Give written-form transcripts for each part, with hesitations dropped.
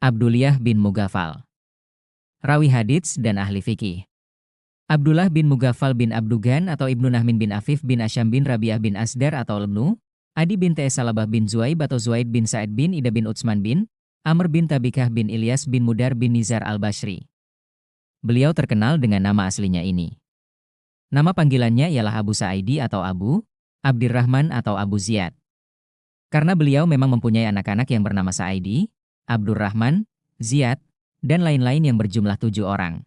Abdullah bin Mughaffal. Rawi hadits dan ahli fikih. Abdullah bin Mughaffal bin Abdugan atau Ibnu Nahmin bin Afif bin Asyam bin Rabi'ah bin Asdar atau Lebnu, Adi bin Salabah bin Zuaib atau Zuaid bin Sa'id bin Ida bin Utsman bin, Amr bin Tabikah bin Ilyas bin Mudar bin Nizar al-Bashri. Beliau terkenal dengan nama aslinya ini. Nama panggilannya ialah Abu Sa'idi atau Abu, Abdirrahman atau Abu Ziyad. Karena beliau memang mempunyai anak-anak yang bernama Sa'idi, Abdurrahman, Ziyad, dan lain-lain yang berjumlah 7 orang.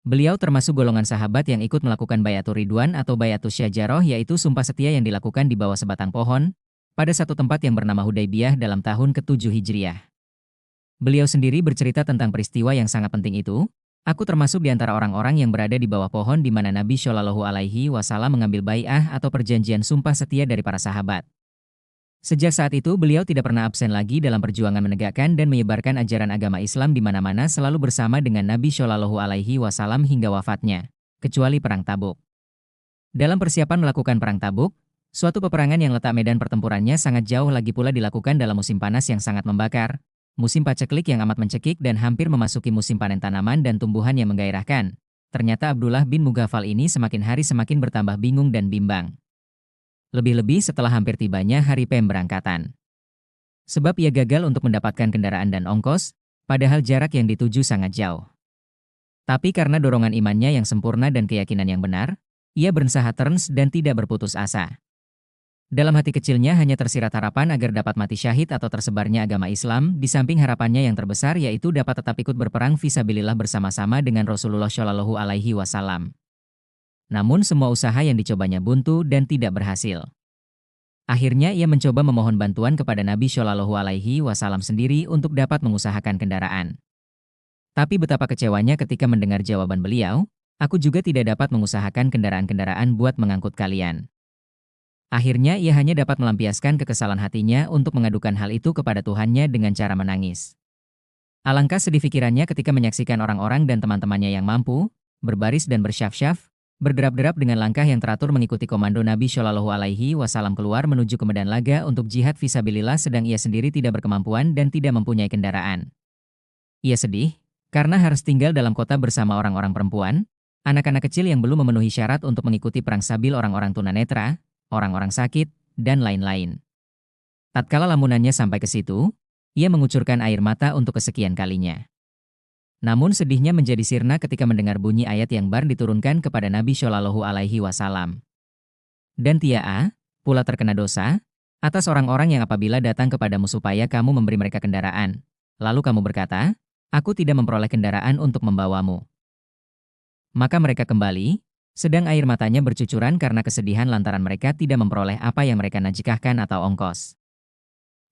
Beliau termasuk golongan sahabat yang ikut melakukan bayatul ridwan atau bayatul syajaroh, yaitu sumpah setia yang dilakukan di bawah sebatang pohon, pada satu tempat yang bernama Hudaybiyah dalam tahun ke-7 Hijriah. Beliau sendiri bercerita tentang peristiwa yang sangat penting itu. Aku termasuk di antara orang-orang yang berada di bawah pohon di mana Nabi Shallallahu Alaihi Wasallam mengambil bai'ah atau perjanjian sumpah setia dari para sahabat. Sejak saat itu beliau tidak pernah absen lagi dalam perjuangan menegakkan dan menyebarkan ajaran agama Islam di mana-mana, selalu bersama dengan Nabi Shallallahu Alaihi Wasallam hingga wafatnya, kecuali Perang Tabuk. Dalam persiapan melakukan Perang Tabuk, suatu peperangan yang letak medan pertempurannya sangat jauh lagi pula dilakukan dalam musim panas yang sangat membakar, musim paceklik yang amat mencekik dan hampir memasuki musim panen tanaman dan tumbuhan yang menggairahkan. Ternyata Abdullah bin Mughaffal ini semakin hari semakin bertambah bingung dan bimbang. Lebih-lebih setelah hampir tibanya hari pemberangkatan. Sebab ia gagal untuk mendapatkan kendaraan dan ongkos, padahal jarak yang dituju sangat jauh. Tapi karena dorongan imannya yang sempurna dan keyakinan yang benar, ia berusaha terus dan tidak berputus asa. Dalam hati kecilnya hanya tersirat harapan agar dapat mati syahid atau tersebarnya agama Islam, di samping harapannya yang terbesar yaitu dapat tetap ikut berperang fisabilillah bersama-sama dengan Rasulullah Shallallahu Alaihi Wasallam. Namun semua usaha yang dicobanya buntu dan tidak berhasil. Akhirnya ia mencoba memohon bantuan kepada Nabi Shallallahu Alaihi Wasallam sendiri untuk dapat mengusahakan kendaraan. Tapi betapa kecewanya ketika mendengar jawaban beliau, aku juga tidak dapat mengusahakan kendaraan-kendaraan buat mengangkut kalian. Akhirnya ia hanya dapat melampiaskan kekesalan hatinya untuk mengadukan hal itu kepada Tuhannya dengan cara menangis. Alangkah sedih pikirannya ketika menyaksikan orang-orang dan teman-temannya yang mampu, berbaris dan bersyaf-syaf, berderap-derap dengan langkah yang teratur mengikuti komando Nabi Shallallahu Alaihi Wasallam keluar menuju ke medan laga untuk jihad fisabilillah, sedang ia sendiri tidak berkemampuan dan tidak mempunyai kendaraan. Ia sedih, karena harus tinggal dalam kota bersama orang-orang perempuan, anak-anak kecil yang belum memenuhi syarat untuk mengikuti perang sabil, orang-orang tunanetra, orang-orang sakit, dan lain-lain. Tatkala lamunannya sampai ke situ, ia mengucurkan air mata untuk kesekian kalinya. Namun sedihnya menjadi sirna ketika mendengar bunyi ayat yang baru diturunkan kepada Nabi Shallallahu Alaihi Wasallam. Dan tiaa pula terkena dosa atas orang-orang yang apabila datang kepadamu supaya kamu memberi mereka kendaraan, lalu kamu berkata, aku tidak memperoleh kendaraan untuk membawamu. Maka mereka kembali, sedang air matanya bercucuran karena kesedihan lantaran mereka tidak memperoleh apa yang mereka najikahkan atau ongkos.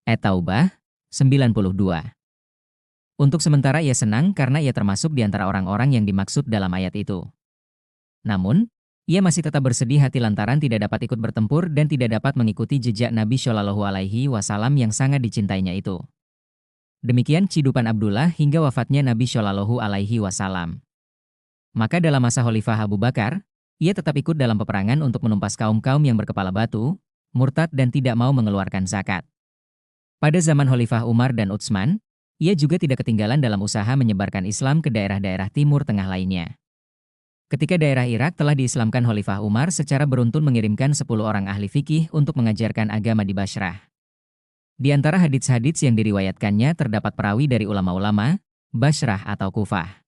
At-Taubah 92. Untuk sementara ia senang karena ia termasuk di antara orang-orang yang dimaksud dalam ayat itu. Namun, ia masih tetap bersedih hati lantaran tidak dapat ikut bertempur dan tidak dapat mengikuti jejak Nabi Shallallahu Alaihi Wasallam yang sangat dicintainya itu. Demikian kehidupan Abdullah hingga wafatnya Nabi Shallallahu Alaihi Wasallam. Maka dalam masa Khalifah Abu Bakar, ia tetap ikut dalam peperangan untuk menumpas kaum-kaum yang berkepala batu, murtad dan tidak mau mengeluarkan zakat. Pada zaman Khalifah Umar dan Utsman, ia juga tidak ketinggalan dalam usaha menyebarkan Islam ke daerah-daerah Timur Tengah lainnya. Ketika daerah Irak telah diislamkan, Khalifah Umar secara beruntun mengirimkan 10 orang ahli fikih untuk mengajarkan agama di Bashrah. Di antara hadits-hadits yang diriwayatkannya terdapat perawi dari ulama-ulama Bashrah atau Kufah.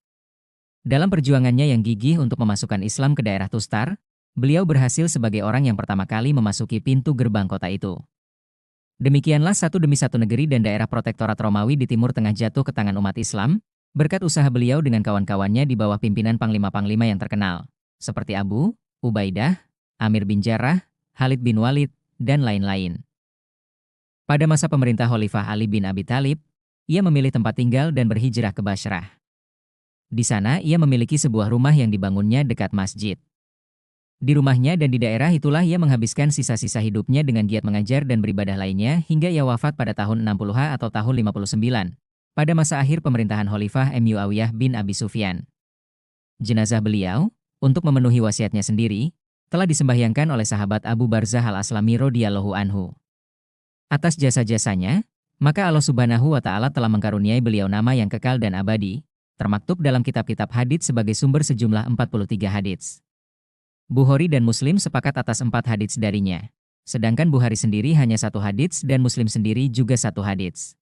Dalam perjuangannya yang gigih untuk memasukkan Islam ke daerah Tustar, beliau berhasil sebagai orang yang pertama kali memasuki pintu gerbang kota itu. Demikianlah satu demi satu negeri dan daerah protektorat Romawi di Timur Tengah jatuh ke tangan umat Islam, berkat usaha beliau dengan kawan-kawannya di bawah pimpinan panglima-panglima yang terkenal, seperti Abu Ubaidah, Amir bin Jarrah, Khalid bin Walid, dan lain-lain. Pada masa pemerintah Khalifah Ali bin Abi Thalib, ia memilih tempat tinggal dan berhijrah ke Bashrah. Di sana ia memiliki sebuah rumah yang dibangunnya dekat masjid. Di rumahnya dan di daerah itulah ia menghabiskan sisa-sisa hidupnya dengan giat mengajar dan beribadah lainnya hingga ia wafat pada tahun 60 atau tahun 59, pada masa akhir pemerintahan Khalifah Muawiyah bin Abi Sufyan. Jenazah beliau, untuk memenuhi wasiatnya sendiri, telah disembahyangkan oleh sahabat Abu Barzah al-Aslami radhiyallahu anhu. Atas jasa-jasanya, Maka Allah Subhanahu wa Ta'ala telah mengkaruniai beliau nama yang kekal dan abadi, termaktub dalam kitab-kitab hadits sebagai sumber sejumlah 43 hadits. Bukhari dan Muslim sepakat atas 4 hadits darinya. Sedangkan Bukhari sendiri hanya 1 hadits dan Muslim sendiri juga 1 hadits.